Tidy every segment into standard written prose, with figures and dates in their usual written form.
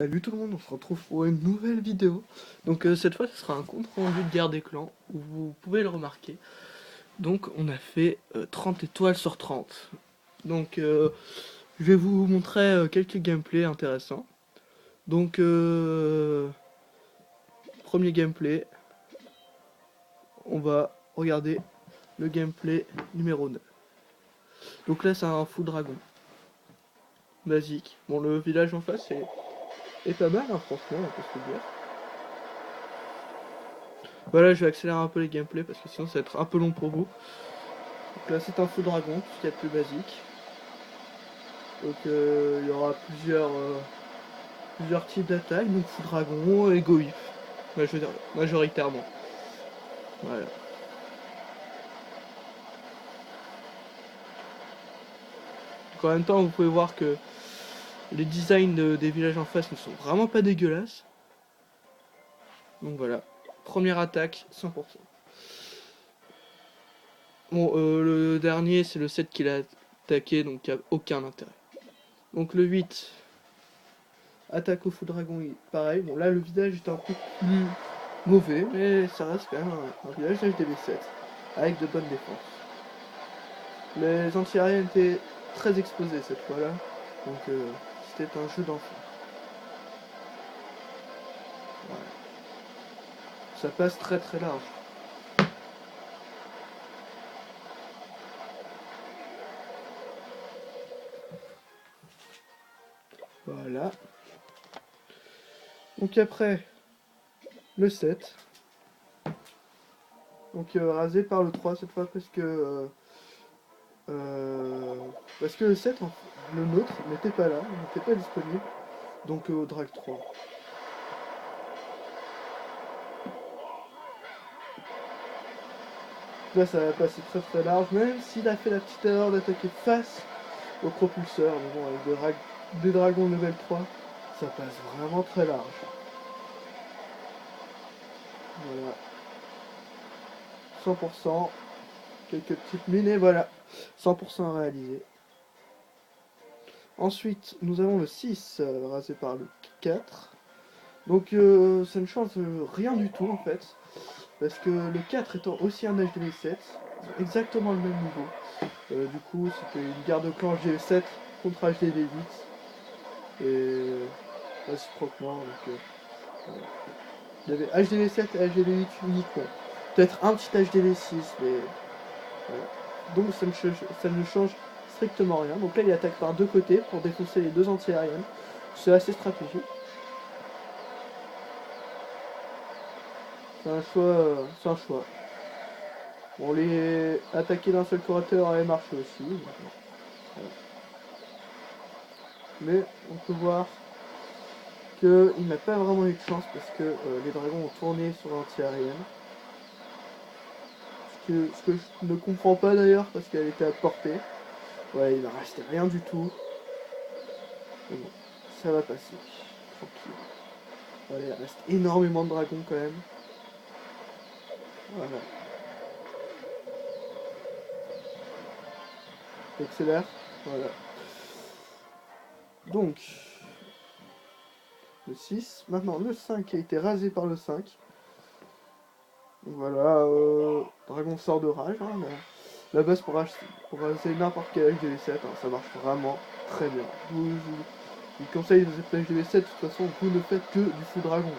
Salut tout le monde, on se retrouve pour une nouvelle vidéo. Donc cette fois ce sera un compte rendu de guerre des clans, où vous pouvez le remarquer. Donc on a fait 30 étoiles sur 30. Donc je vais vous montrer quelques gameplays intéressants. Donc premier gameplay, on va regarder le gameplay numéro 9. Donc là c'est un fou dragon. Basique. Bon, le village en face est pas mal, hein, franchement, on peut se le dire. Voilà, je vais accélérer un peu les gameplays parce que sinon ça va être un peu long pour vous. Donc là c'est un feu dragon, tout ce qu'il y a de plus basique. Donc il y aura plusieurs types d'attaques, donc fou dragon et goïf, majoritairement. Voilà. Donc, en même temps vous pouvez voir que les designs des villages en face ne sont vraiment pas dégueulasses. Donc voilà, première attaque 100%. Bon, le dernier c'est le 7 qui l'a attaqué, donc il n'y a aucun intérêt. Donc le 8, attaque au fou dragon, pareil. Bon là le village est un peu plus mauvais, mais ça reste quand même un village HDV7 avec de bonnes défenses. Les anti-aériens étaient très exposés cette fois-là, donc c'était un jeu d'enfant. Voilà. Ça passe très très large. Voilà. Donc après, le 7. Donc rasé par le 3 cette fois parce que le 7, le nôtre, n'était pas là, il n'était pas disponible. Donc au drag 3. Là ça va passer très très large, même s'il a fait la petite erreur d'attaquer face au propulseur. Mais bon, avec des dragons level 3, ça passe vraiment très large. Voilà. 100%. Quelques petites mines et voilà. 100% réalisé. Ensuite, nous avons le 6 rasé par le 4. Donc ça ne change rien du tout en fait. Parce que le 4 étant aussi un HDV7, exactement le même niveau. Du coup, c'était une guerre de clan HDV7 contre HDV8. Et réciproquement. Donc, il y avait HDV7 et HDV8 uniquement. Peut-être un petit HDV6, mais voilà. Donc ça ne change strictement rien. Donc là il attaque par deux côtés pour défoncer les deux anti-aériennes. C'est assez stratégique. C'est un choix. C'est un choix. Bon, les attaquer d'un seul curateur avait marché aussi. Voilà. Mais on peut voir qu'il n'a pas vraiment eu de chance parce que les dragons ont tourné sur l'anti-aérienne. Ce que je ne comprends pas d'ailleurs parce qu'elle était à portée. Ouais, il ne restait rien du tout. Mais bon, ça va passer. Tranquille. Voilà, il reste énormément de dragons quand même. Voilà. J'accélère. Voilà. Donc, le 6. Maintenant, le 5 a été rasé par le 5. Donc voilà, dragon sort de rage. Hein, la base pour raser n'importe quel HDV7, hein, ça marche vraiment très bien. Je vous conseille de cette HDV7, de toute façon, vous ne faites que du fou dragon.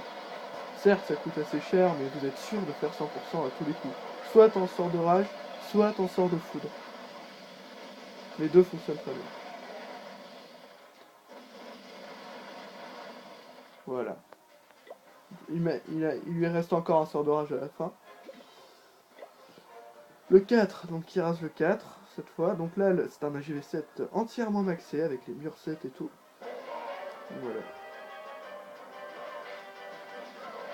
Certes, ça coûte assez cher, mais vous êtes sûr de faire 100% à tous les coups. Soit t'en sors de rage, soit t'en sors de foudre. Les deux fonctionnent très bien. Voilà. Il lui reste encore un sort de rage à la fin. Le 4, donc qui rase le 4 cette fois. Donc là, c'est un AGV7 entièrement maxé avec les murs 7 et tout. Voilà.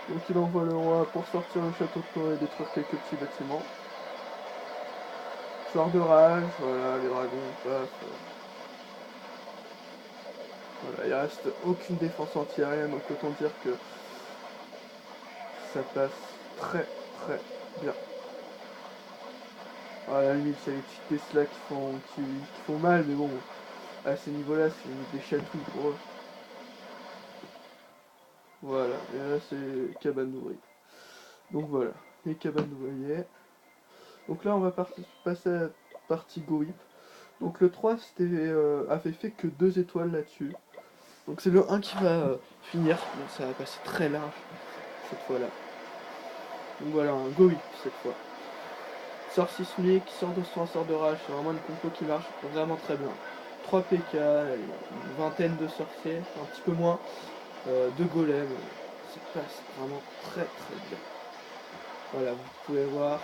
Donc il envoie le roi pour sortir le château de Tour et détruire quelques petits bâtiments. Sort de rage, voilà, les dragons, paf. Voilà, il reste aucune défense anti-aérienne, donc autant dire que ça passe très très bien. À la limite, c'est les petits Tesla qui font mal, mais bon, à ces niveaux-là, c'est des chatouilles pour eux. Voilà, et là c'est cabane d'ouvriers. Donc voilà, les cabanes d'ouvriers. Donc là on va passer à la partie Go Whip. Donc le 3 avait fait que 2 étoiles là-dessus. Donc c'est le 1 qui va finir, donc ça va passer très large cette fois-là. Donc voilà, un Go Whip cette fois. Sort sismique, sort de soin, sort de rage, c'est vraiment une compo qui marche vraiment très bien. 3 PK, une vingtaine de sorciers, un petit peu moins, 2 golems, ça passe vraiment très très bien. Voilà, vous pouvez voir.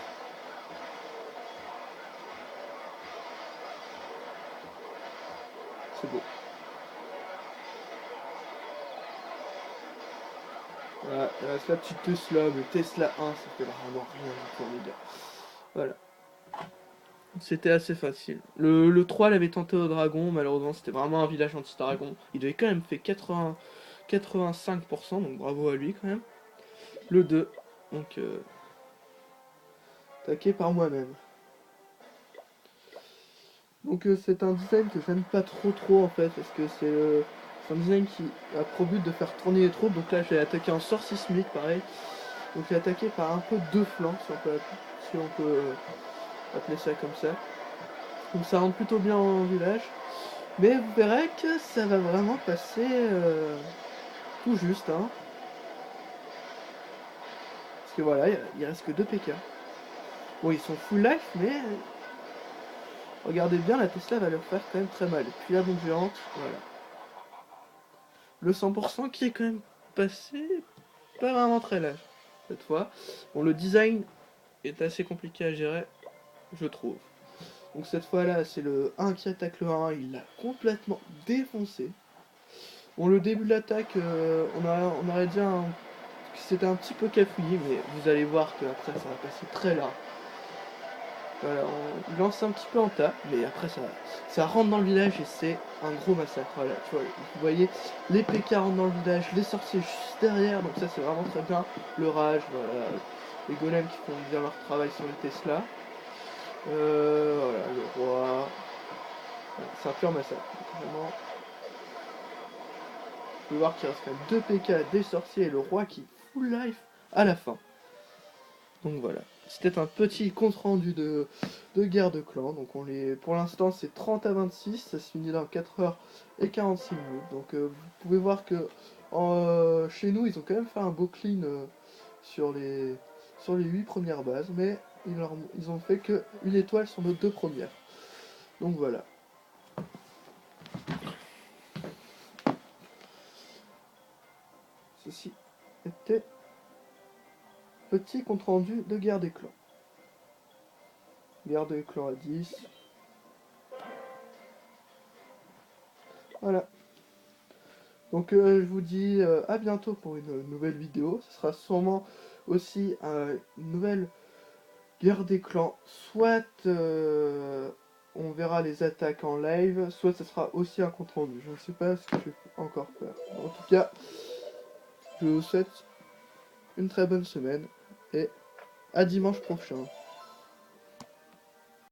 C'est beau. Voilà, il reste la petite Tesla, le Tesla 1, ça fait vraiment rien du tout les gars. Voilà. C'était assez facile. Le 3 l'avait tenté au dragon, malheureusement c'était vraiment un village anti-dragon. Il avait quand même fait 85%, donc bravo à lui quand même. Le 2, donc attaqué par moi-même. Donc c'est un design que j'aime pas trop en fait, parce que c'est un design qui a pour but de faire tourner les troupes. Donc là j'ai attaqué en sort sismique pareil. Donc j'ai attaqué par un peu deux flancs, si on peut appeler ça comme ça. Donc ça rentre plutôt bien en village. Mais vous verrez que ça va vraiment passer tout juste. Hein. Parce que voilà, il reste que 2 PK. Bon, ils sont full life, mais regardez bien, la Tesla va leur faire quand même très mal. Et puis la bombe géante, voilà. Le 100% qui est quand même passé pas vraiment très large cette fois. Bon, le design est assez compliqué à gérer, je trouve. Donc cette fois-là, c'est le 1 qui attaque le 1, il l'a complètement défoncé. Bon, le début de l'attaque, on aurait dit que c'était un petit peu cafouillé, mais vous allez voir qu'après ça va passer très large. Voilà, il lance un petit peu en tas, mais après ça rentre dans le village et c'est un gros massacre. Voilà, tu vois, vous voyez, les PK rentrent dans le village, les sorciers juste derrière, donc ça c'est vraiment très bien. Le rage, voilà, les golems qui font bien leur travail sur les Tesla. Voilà, le roi. Voilà, c'est un pur massacre. Vraiment. Vous pouvez voir qu'il reste quand même 2 PK, des sorciers et le roi qui full life à la fin. Donc voilà. C'était un petit compte rendu de guerre de clans. Donc pour l'instant c'est 30 à 26, ça se finit dans 4 h 46 minutes. Donc vous pouvez voir que chez nous ils ont quand même fait un beau clean sur les 8 premières bases, mais ils ont fait que une étoile sur nos 2 premières. Donc voilà. Ceci était petit compte rendu de guerre des clans. Guerre des clans à 10. Voilà. Donc je vous dis à bientôt pour une nouvelle vidéo. Ce sera sûrement aussi une nouvelle guerre des clans. Soit on verra les attaques en live, soit ce sera aussi un compte rendu. Je ne sais pas ce que je vais encore faire. En tout cas, je vous souhaite une très bonne semaine et à dimanche prochain.